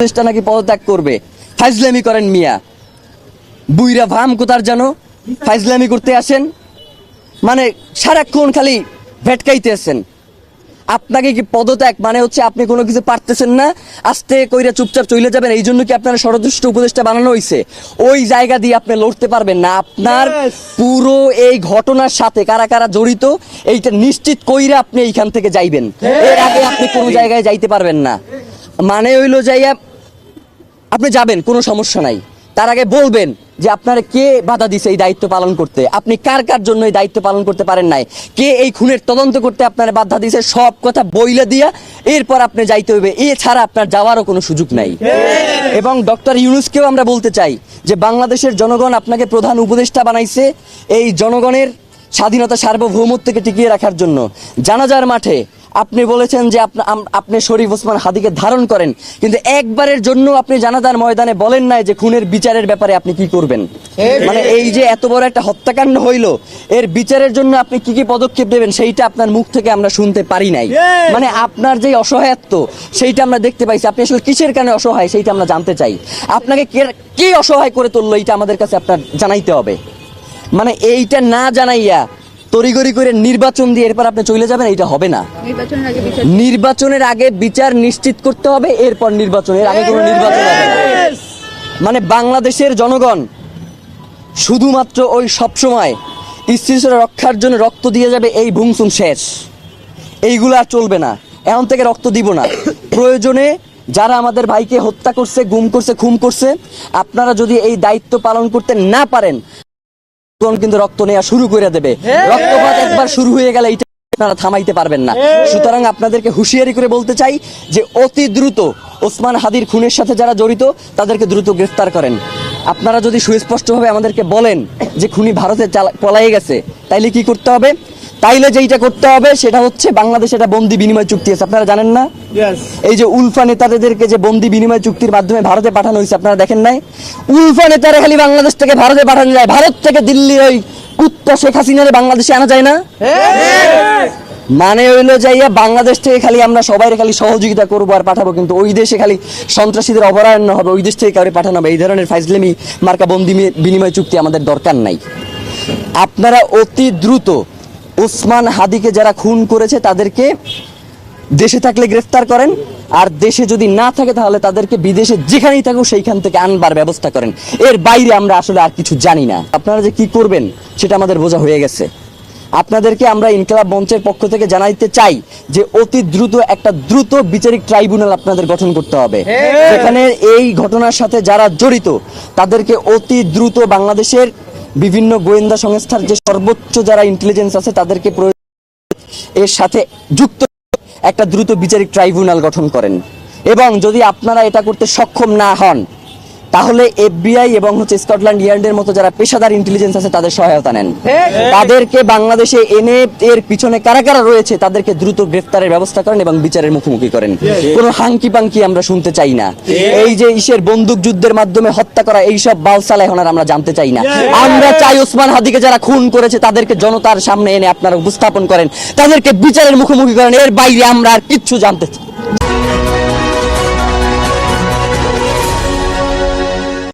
উপদেষ্টা নাকি পদত্যাগ করবে। ফাইজলামি করেন মিয়া, বুইরা ভাম কোথার জানো, ফাইজলামি করতে আসেন, মানে সারাক্ষণ খালি ভেটকাইতে আছেন। আপনাকে কি পদত্যাগ মানে হচ্ছে আপনি কোনো কিছু পারতেছেন না, আস্তে কইরা চুপচাপ চলে যাবেন, এই জন্য কি আপনারা ষড়যন্ত্র উপদেষ্টা বানানো হয়েছে? ওই জায়গা দিয়ে আপনি লড়তে পারবেন না। আপনার পুরো এই ঘটনার সাথে কারা কারা জড়িত এইটা নিশ্চিত কইরা আপনি এইখান থেকে যাইবেন, এর আগে আপনি কোনো জায়গায় যাইতে পারবেন না। মানে হইলো যাইয়া আপনি যাবেন, কোনো সমস্যা নাই, তার আগে বলবেন যে আপনারা কে বাধা দিছে এই দায়িত্ব পালন করতে, আপনি কার কার জন্য এই দায়িত্ব পালন করতে পারেন নাই, কে এই খুনের তদন্ত করতে আপনারা বাধা দিছে, সব কথা বইলা দিয়া এরপর আপনি যাইতে হবে। এছাড়া আপনার যাওয়ারও কোনো সুযোগ নাই। এবং ডক্টর ইউনূসকেও আমরা বলতে চাই যে বাংলাদেশের জনগণ আপনাকে প্রধান উপদেষ্টা বানাইছে এই জনগণের স্বাধীনতা সার্বভৌমত্বকে টিকিয়ে রাখার জন্য। জানাজার মাঠে আপনি বলেছেন যে আপনি শরীফ ওসমান হাদিকে ধারণ করেন, কিন্তু একবারের জন্য আপনি জানাজার ময়দানে বলেন নাই যে খুনের বিচারের ব্যাপারে আপনি কি করবেন। মানে এই যে এত বড় একটা হত্যাকাণ্ড হইলো, এর বিচারের জন্য আপনি কি কি পদক্ষেপ নেবেন সেইটা আপনার মুখ থেকে আমরা শুনতে পারি নাই। মানে আপনার যে অসহায়ত্ব সেইটা আমরা দেখতে পাইছি, আপনি আসলে কিসের কারণে অসহায় সেইটা আমরা জানতে চাই। আপনাকে কে অসহায় করে তুললো এইটা আমাদের কাছে আপনার জানাইতে হবে। মানে এইটা না জানাইয়া তড়িগড়ি করে নির্বাচন দিয়ে এরপর আপনি চলে যাবেন, এইটা হবে না। নির্বাচনের আগে বিচার নিশ্চিত করতে হবে, এরপর নির্বাচনের আগে কোনো নির্বাচন হবে না। মানে বাংলাদেশের জনগণ শুধুমাত্র ওই সবসময় স্থিতিশীলতা রক্ষার জন্য রক্ত দিয়ে যাবে, এই ভুংসুম শেষ, এইগুলো আর চলবে না। এখন থেকে রক্ত দিব না। প্রয়োজনে যারা আমাদের ভাইকে হত্যা করছে, গুম করছে, খুন করছে, আপনারা যদি এই দায়িত্ব পালন করতে না পারেন কিন্তু রক্ত নেওয়া শুরু করে দেবে। রক্তপাত একবার শুরু হয়ে গেলে এটা আপনারা থামাইতে পারবেন না। সুতরাং আপনাদেরকে হুঁশিয়ারি করে বলতে চাই যে অতি দ্রুত ওসমান হাদির খুনের সাথে যারা জড়িত তাদেরকে দ্রুত গ্রেফতার করেন। আপনারা যদি সুস্পষ্টভাবে আমাদেরকে বলেন যে খুনি ভারতে পলায়ে গেছে, তাইলে কি করতে হবে? তাইলে যেইটা করতে হবে সেটা হচ্ছে বাংলাদেশে একটা বন্দি বিনিময় চুক্তি আছে, আপনারা জানেন না? এই যে উলফা নেতাদেরকে যে বন্দি বিনিময় চুক্তির মাধ্যমে ভারতে পাঠানো হয়েছে, আপনারা দেখেন নাই? উলফা নেতারা খালি বাংলাদেশ থেকে ভারতে পাঠানো যায়, ভারত থেকে দিল্লির ওই কুত্তা শেখ হাসিনারে বাংলাদেশে আনা যায় না। মানে হইলো যাইয়া বাংলাদেশ থেকে খালি আমরা সবাই খালি সহযোগিতা করবো আর পাঠাবো, কিন্তু ওই দেশে খালি সন্ত্রাসীদের অভয়ারণ্য হবে, ওই দেশ থেকে কাউরে পাঠানো হবে। এই ধরনের ফাইজলামি মার্কা বন্দি বিনিময় চুক্তি আমাদের দরকার নাই। আপনারা অতি দ্রুত ওসমান হাদিকে যারা খুন করেছে তাদেরকে দেশে থাকলে গ্রেফতার করেন, আর দেশে যদি না থাকে তাহলে তাদেরকে বিদেশে যেখানেই থাকুক সেইখান থেকে আনবার ব্যবস্থা করেন। এর বাইরে আমরা আসলে আর কিছু জানি না। আপনারা যে কি করবেন সেটা আমাদের বোঝা হয়ে গেছে। আপনাদেরকে আমরা ইনকিলাব মঞ্চের পক্ষ থেকে জানাইতে চাই যে অতি দ্রুত একটা দ্রুত বিচারিক ট্রাইব্যুনাল আপনাদের গঠন করতে হবে, যেখানে এই ঘটনার সাথে যারা জড়িত তাদেরকে অতি দ্রুত বাংলাদেশের বিভিন্ন গোয়েন্দা সংস্থার যে সর্বোচ্চ যারা ইন্টেলিজেন্স আছে তাদেরকে এর সাথে যুক্ত একটা দ্রুত বিচারিক ট্রাইব্যুনাল গঠন করেন। এবং যদি আপনারা এটা করতে সক্ষম না হন তাহলে FBI এবং স্কটল্যান্ড ইয়ার্ডের মতো যারা পেশাদার ইন্টেলিজেন্স আছে তাদের সহায়তা নেন। তাদেরকে বাংলাদেশে এনে এর পিছনে কারা কারা রয়েছে তাদেরকে দ্রুত গ্রেফতারের ব্যবস্থা করেন এবং বিচারের মুখোমুখি করেন। কোনো হাঙ্কি পাঙ্কি আমরা শুনতে চাই না। এই যে ইসের বন্দুক যুদ্ধের মাধ্যমে হত্যা করা এইসব বালসালা এখন আর আমরা জানতে চাই না। আমরা চাই ওসমান হাদিকে যারা খুন করেছে তাদেরকে জনতার সামনে এনে আপনারা উপস্থাপন করেন, তাদেরকে বিচারের মুখোমুখি করেন। এর বাইরে আমরা আর কিচ্ছু জানতে চাই।